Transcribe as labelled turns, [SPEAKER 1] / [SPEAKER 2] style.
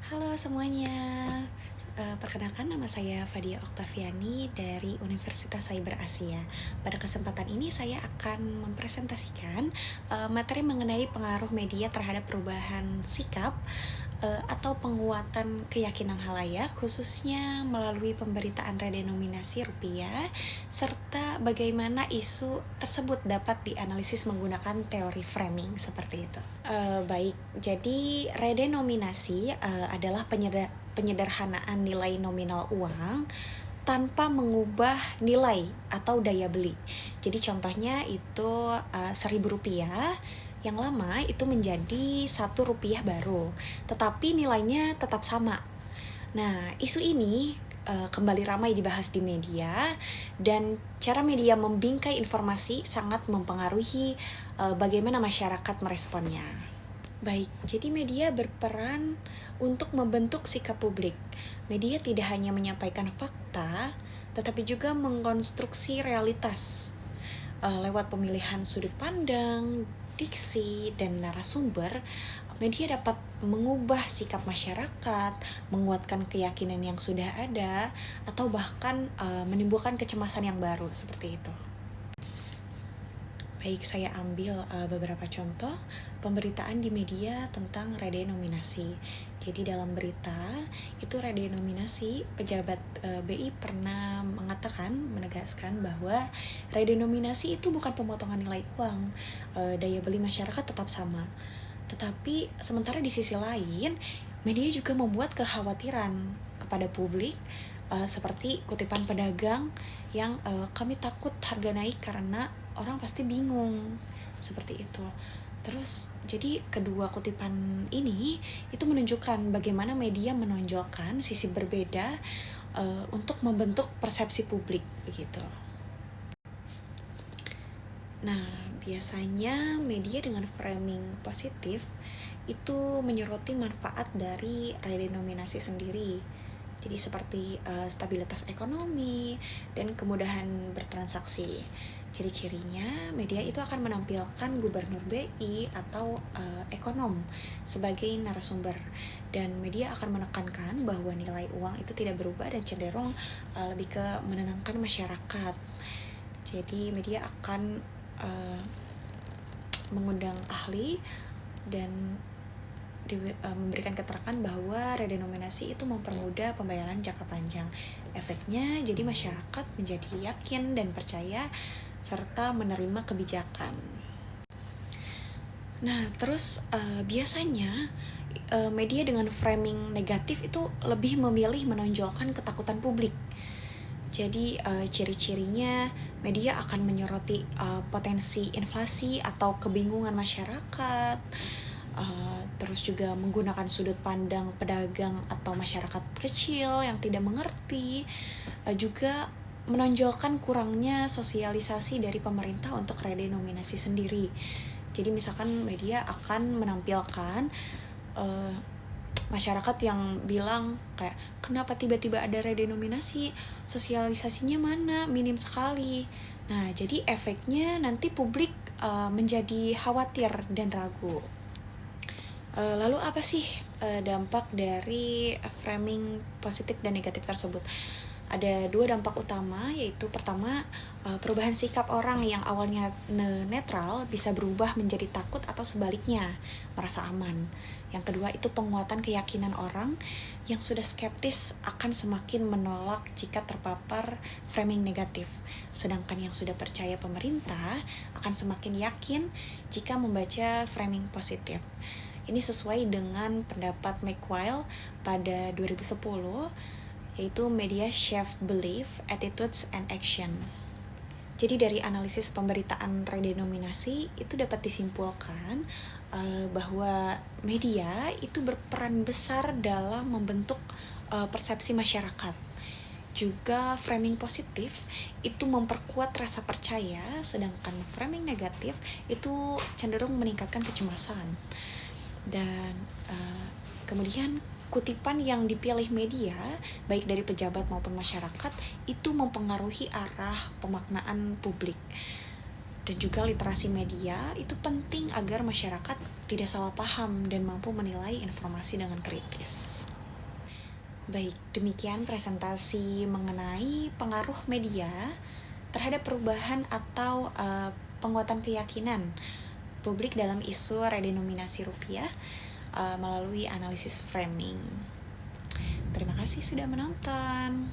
[SPEAKER 1] Halo semuanya, perkenalkan nama saya Fadia Oktaviani dari Universitas Cyber Asia. Pada kesempatan ini saya akan mempresentasikan materi mengenai pengaruh media terhadap perubahan sikap atau penguatan keyakinan halayak, khususnya melalui pemberitaan redenominasi rupiah, serta bagaimana isu tersebut dapat dianalisis menggunakan teori framing seperti itu. Baik, jadi redenominasi adalah penyederhanaan nilai nominal uang tanpa mengubah nilai atau daya beli. Jadi contohnya itu Rp1.000 yang lama itu menjadi Rp1 baru, tetapi nilainya tetap sama. Nah, isu ini kembali ramai dibahas di media, dan cara media membingkai informasi sangat mempengaruhi bagaimana masyarakat meresponnya. Baik, jadi media berperan untuk membentuk sikap publik. Media tidak hanya menyampaikan fakta, tetapi juga mengkonstruksi realitas lewat pemilihan sudut pandang, diksi, dan narasumber. Media dapat mengubah sikap masyarakat, menguatkan keyakinan yang sudah ada, atau bahkan menimbulkan kecemasan yang baru seperti itu. Baik, saya ambil beberapa contoh pemberitaan di media tentang redenominasi. Jadi dalam berita itu redenominasi, pejabat BI pernah menegaskan bahwa redenominasi itu bukan pemotongan nilai uang, daya beli masyarakat tetap sama. Tetapi sementara di sisi lain, media juga membuat kekhawatiran kepada publik, seperti kutipan pedagang yang kami takut harga naik karena orang pasti bingung, seperti itu. Terus jadi kedua kutipan ini itu menunjukkan bagaimana media menonjolkan sisi berbeda untuk membentuk persepsi publik begitu. Nah, biasanya media dengan framing positif itu menyoroti manfaat dari redenominasi sendiri. Jadi seperti stabilitas ekonomi dan kemudahan bertransaksi. Ciri-cirinya, media itu akan menampilkan gubernur BI atau ekonom sebagai narasumber, dan media akan menekankan bahwa nilai uang itu tidak berubah dan cenderung lebih ke menenangkan masyarakat. Jadi media akan mengundang ahli dan memberikan keterangan bahwa redenominasi itu mempermudah pembayaran jangka panjang. Efeknya jadi masyarakat menjadi yakin dan percaya serta menerima kebijakan. Nah, terus biasanya media dengan framing negatif itu lebih memilih menonjolkan ketakutan publik. Jadi ciri-cirinya media akan menyoroti potensi inflasi atau kebingungan masyarakat, terus juga menggunakan sudut pandang pedagang atau masyarakat kecil yang tidak mengerti, juga menonjolkan kurangnya sosialisasi dari pemerintah untuk redenominasi sendiri. Jadi misalkan media akan menampilkan masyarakat yang bilang kayak, kenapa tiba-tiba ada redenominasi, sosialisasinya mana, minim sekali. Nah, jadi efeknya nanti publik menjadi khawatir dan ragu. Lalu apa sih dampak dari framing positif dan negatif tersebut? Ada dua dampak utama, yaitu pertama, perubahan sikap orang yang awalnya netral bisa berubah menjadi takut atau sebaliknya merasa aman. Yang kedua itu penguatan keyakinan orang yang sudah skeptis akan semakin menolak jika terpapar framing negatif. Sedangkan yang sudah percaya pemerintah akan semakin yakin jika membaca framing positif. Ini sesuai dengan pendapat McWile pada 2010, yaitu Media Shape Belief, Attitudes, and Action. Jadi dari analisis pemberitaan redenominasi itu dapat disimpulkan bahwa media itu berperan besar dalam membentuk persepsi masyarakat. Juga framing positif itu memperkuat rasa percaya, sedangkan framing negatif itu cenderung meningkatkan kecemasan. Dan kemudian kutipan yang dipilih media, baik dari pejabat maupun masyarakat, itu mempengaruhi arah pemaknaan publik. Dan juga literasi media itu penting agar masyarakat tidak salah paham dan mampu menilai informasi dengan kritis. Baik, demikian presentasi mengenai pengaruh media terhadap perubahan atau penguatan keyakinan publik dalam isu redenominasi rupiah melalui analisis framing. Terima kasih sudah menonton.